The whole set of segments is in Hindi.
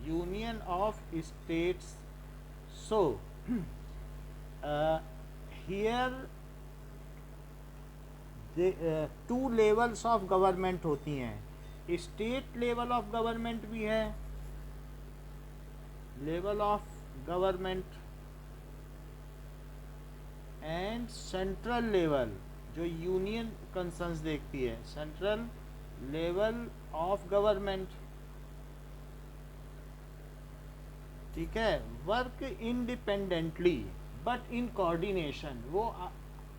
union of states. So here two levels of government होती हैं. स्टेट लेवल ऑफ गवर्नमेंट भी है, level of government, and central level जो यूनियन कंसर्न्स देखती है, सेंट्रल लेवल ऑफ गवर्नमेंट. ठीक है. Work independently but in coordination, वो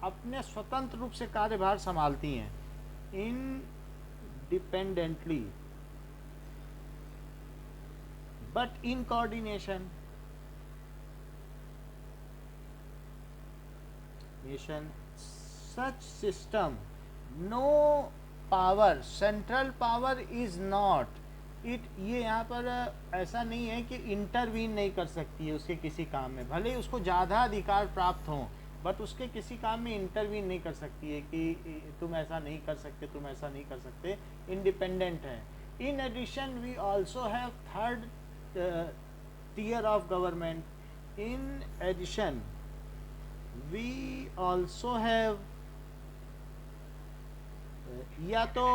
अपने स्वतंत्र रूप से कार्यभार संभालती हैं. Independently but in coordination. Nation such system, no power, central power is not it. ये यहाँ पर ऐसा नहीं है कि इंटरवीन नहीं कर सकती है उसके किसी काम में, भले ही उसको ज़्यादा अधिकार प्राप्त हों, बट उसके किसी काम में इंटरवीन नहीं कर सकती है कि तुम ऐसा नहीं कर सकते, तुम ऐसा नहीं कर सकते. इंडिपेंडेंट है. In addition we also have third tier of government. In addition we also have या तो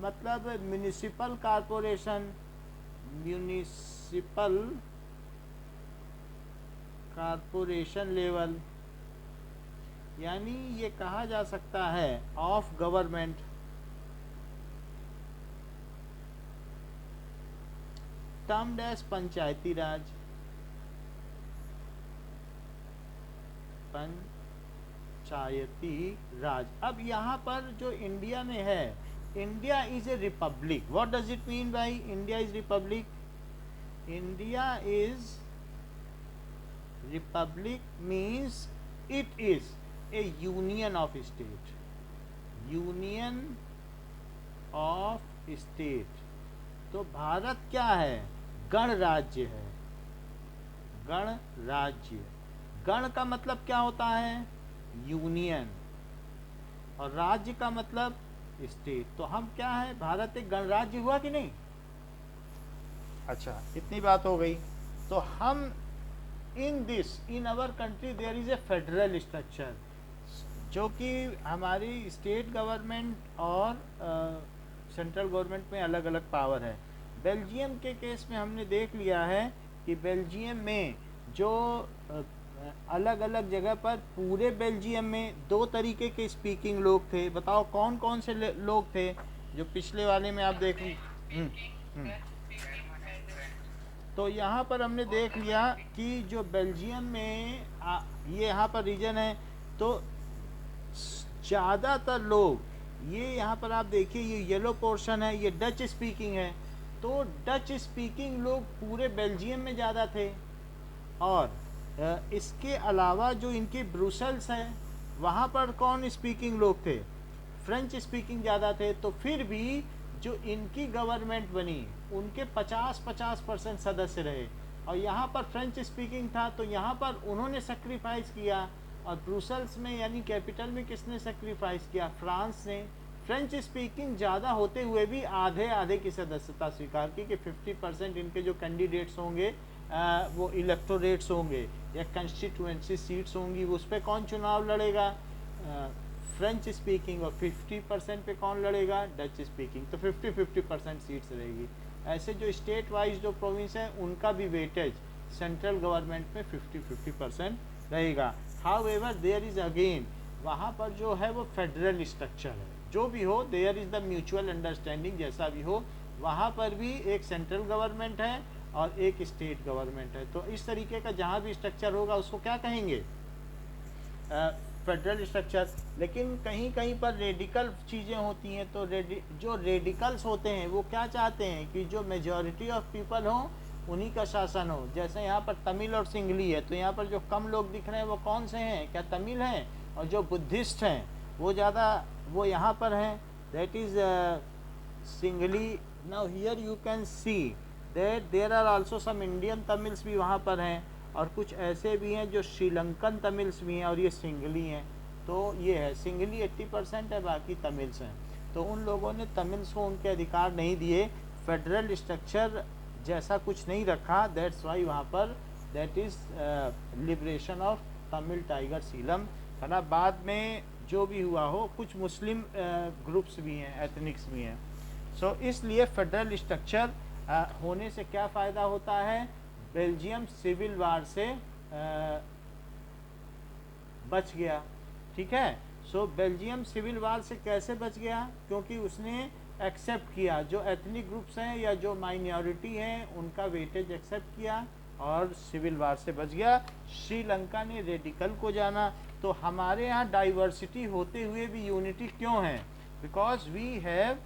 मतलब municipal corporation, municipal corporation level, यानी ये कहा जा सकता है ऑफ गवर्नमेंट. टर्म्ड एज पंचायती राज, पंचायती राज. अब यहाँ पर जो इंडिया में है, India is a Republic. What does it mean by India is Republic? India is Republic means it is A union of state, union of state. तो भारत क्या है? गणराज्य है, गणराज्य. गण का मतलब क्या होता है? यूनियन, और राज्य का मतलब स्टेट. तो हम क्या है? भारत एक गणराज्य हुआ कि नहीं? अच्छा, इतनी बात हो गई. तो हम in our country there is a federal structure, जो कि हमारी स्टेट गवर्नमेंट और सेंट्रल गवर्नमेंट में अलग अलग पावर है. बेल्जियम के केस में हमने देख लिया है कि बेल्जियम में जो अलग अलग जगह पर, पूरे बेल्जियम में दो तरीके के स्पीकिंग लोग थे. बताओ कौन कौन से लोग थे जो पिछले वाले में आप देख. तो यहाँ पर हमने देख लिया कि जो बेल्जियम में ये यहाँ पर रीजन है, तो ज़्यादातर लोग, ये यहाँ पर आप देखिए ये येलो पोर्शन है, ये डच स्पीकिंग है. तो डच स्पीकिंग लोग पूरे बेल्जियम में ज़्यादा थे. और इसके अलावा जो इनकी ब्रुसेल्स है, वहाँ पर कौन स्पीकिंग लोग थे? फ्रेंच स्पीकिंग ज़्यादा थे. तो फिर भी जो इनकी गवर्नमेंट बनी, उनके 50% सदस्य रहे. और यहाँ पर फ्रेंच स्पीकिंग था, तो यहाँ पर उन्होंने सेक्रीफाइस किया. और ब्रुसेल्स में यानी कैपिटल में किसने सेक्रीफाइस किया? फ्रांस ने. फ्रेंच स्पीकिंग ज़्यादा होते हुए भी आधे आधे की सदस्यता स्वीकार की कि 50% इनके जो कैंडिडेट्स होंगे वो इलेक्टोरेट्स होंगे या कंस्टिट्यूएंसी सीट्स होंगी, उस पर कौन चुनाव लड़ेगा? French speaking. और 50% पे कौन लड़ेगा? Dutch speaking. तो 50-50% सीट्स रहेगी. ऐसे जो स्टेट वाइज जो प्रोविंस है, उनका भी वेटेज सेंट्रल गवर्नमेंट में 50-50% रहेगा. हाउएवर देयर इज अगेन, वहाँ पर जो है वो फेडरल स्ट्रक्चर है. जो भी हो, there is the mutual understanding. जैसा भी हो, वहाँ पर भी एक सेंट्रल गवर्नमेंट है और एक स्टेट गवर्नमेंट है. तो इस तरीके का जहाँ भी स्ट्रक्चर होगा उसको क्या कहेंगे? Federal structure. लेकिन कहीं कहीं पर रेडिकल चीज़ें होती हैं. तो जो रेडिकल्स होते हैं वो क्या चाहते हैं कि जो मेजॉरिटी ऑफ पीपल हो उन्हीं का शासन हो. जैसे यहाँ पर तमिल और सिंगली है, तो यहाँ पर जो कम लोग दिख रहे हैं वो कौन से हैं? क्या तमिल हैं? और जो बुद्धिस्ट हैं वो ज़्यादा, वो यहाँ पर हैं. दैट इज़ सिंगली. Now here you can see that there are also some Indian Tamils भी वहाँ पर हैं, और कुछ ऐसे भी हैं जो श्रीलंकन तमिल्स भी हैं, और ये सिंगली हैं. तो ये है सिंगली 80% है, बाकी तमिल्स हैं. तो उन लोगों ने तमिल्स को उनके अधिकार नहीं दिए. फेडरल स्ट्रक्चर जैसा कुछ नहीं रखा, दैट्स वाई वहाँ पर that is liberation of Tamil tiger Eelam, है ना। बाद में जो भी हुआ हो, कुछ मुस्लिम ग्रुप्स भी हैं, एथनिक्स भी हैं। सो इसलिए फेडरल स्ट्रक्चर होने से क्या फ़ायदा होता है, बेल्जियम सिविल वार से बच गया, ठीक है। सो बेल्जियम सिविल वार से कैसे बच गया, क्योंकि उसने एक्सेप्ट किया, जो एथनिक ग्रुप्स हैं या जो माइनॉरिटी हैं उनका वेटेज एक्सेप्ट किया और सिविल वार से बच गया। श्रीलंका ने रेडिकल को जाना। तो हमारे यहाँ डाइवर्सिटी होते हुए भी यूनिटी क्यों है, because we have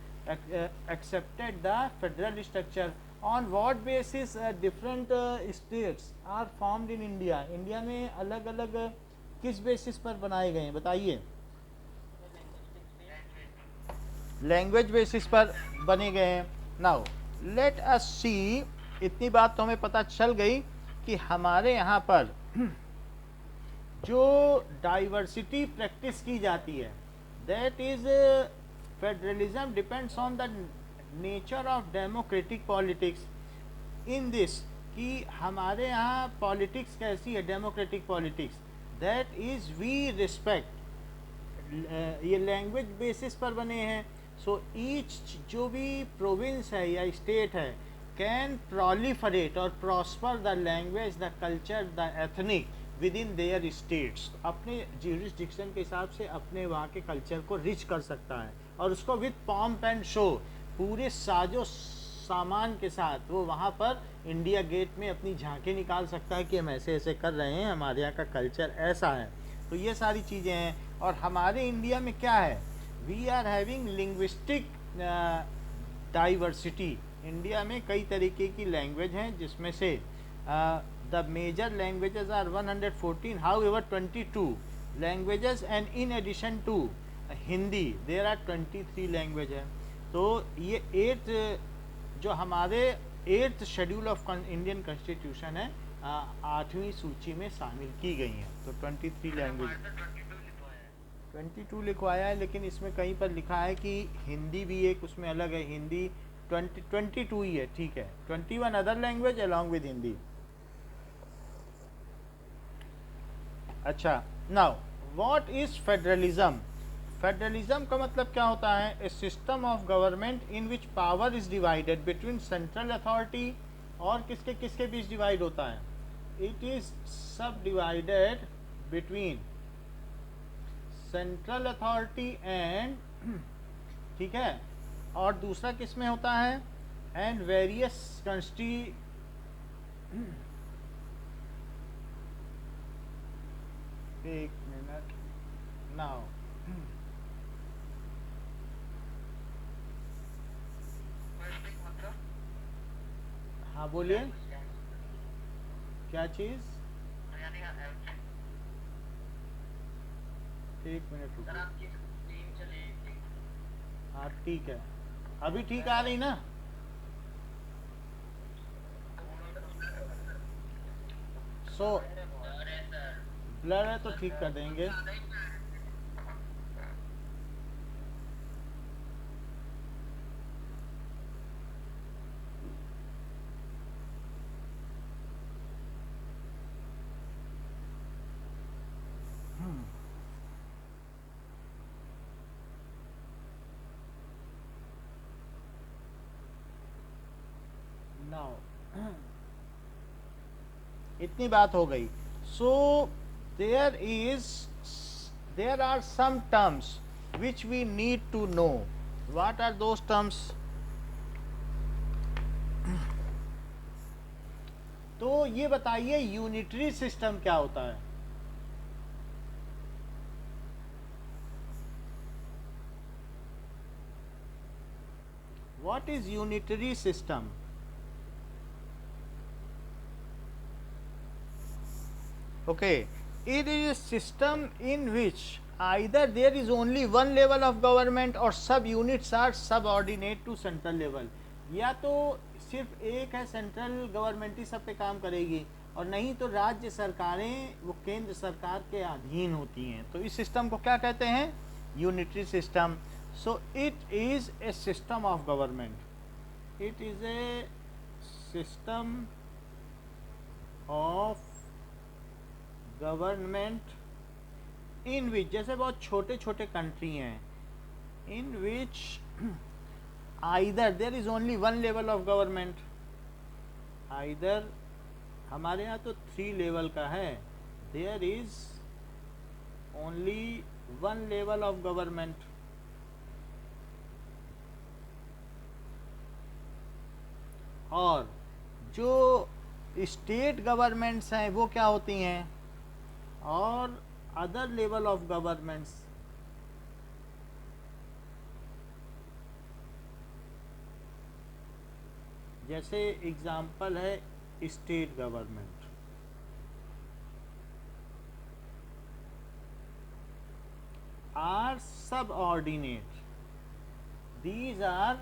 accepted the federal structure. On what basis different states are formed in India? India में अलग अलग किस बेसिस पर बनाए गए हैं बताइए। लैंग्वेज बेसिस पर बने गए हैं। नाउ लेट अस सी, इतनी बात तो हमें पता चल गई कि हमारे यहाँ पर जो डाइवर्सिटी प्रैक्टिस की जाती है, that is federalism depends on the nature of democratic politics. In this कि हमारे यहाँ पॉलिटिक्स कैसी है, democratic politics, that is we respect, ये लैंग्वेज बेसिस पर बने हैं। सो ईच जो भी प्रोविंस है या स्टेट है कैन प्रोलिफरेट और prosper the language, the culture, the ethnic with in their states. अपने ज्यूरिसडिक्शन के हिसाब से अपने वहाँ के कल्चर को रिच कर सकता है और उसको विद पॉम्प एंड शो, पूरे साजो सामान के साथ वो वहाँ पर इंडिया गेट में अपनी झांकी निकाल सकता है कि हम ऐसे ऐसे कर रहे हैं, हमारे यहाँ का कल्चर ऐसा है। तो ये सारी चीज़ें हैं। और हमारे इंडिया में क्या है, we are having linguistic diversity. India में कई तरीके की लैंग्वेज हैं, जिसमें से the major languages are 114, however 22 languages, and in addition to Hindi there are 23 language है। तो ये 8 जो हमारे 8th schedule of Indian constitution है, 8वीं सूची में शामिल की गई हैं। तो 23 लैंग्वेज 22 लिखवाया है, लेकिन इसमें कहीं पर लिखा है कि हिंदी भी एक उसमें अलग है। हिंदी 22 ही है, ठीक है। 21 other language along with Hindi. अच्छा, now what is federalism? Federalism का मतलब क्या होता है, a system of government in which power is divided between central authority, और किसके किसके बीच डिवाइड होता है, इट इज सब divided between central authority and, ठीक है, और दूसरा किस में होता है, एंड वेरियस एक मिनट नाउ, हाँ बोलिए क्या चीज, एक मिनट रुकिए, हाँ ठीक है, अभी ठीक आ रही ना, सो ब्लर है तो ठीक कर देंगे। नाउ इतनी बात हो गई। सो there are some terms which we need to know. What are those terms? तो ये बताइए यूनिटरी सिस्टम क्या होता है? What is unitary system? Okay, it is a system in which either there is only one level of government or sub units are subordinate to central level. या तो सिर्फ एक है सेंट्रल गवर्नमेंट ही सब पे काम करेगी, और नहीं तो राज्य सरकारें वो केंद्र सरकार के अधीन होती हैं। तो इस सिस्टम को क्या कहते हैं, unitary system. So it is a system of government, it is a system of government in which, जैसे बहुत छोटे छोटे कंट्री हैं, in which either there is only one level of government, either हमारे यहाँ तो 3 लेवल का है, there is only one level of government, और जो स्टेट गवर्नमेंट्स हैं वो क्या होती हैं, और अदर लेवल ऑफ गवर्नमेंट्स, जैसे एग्जाम्पल है state government, are subordinate, these are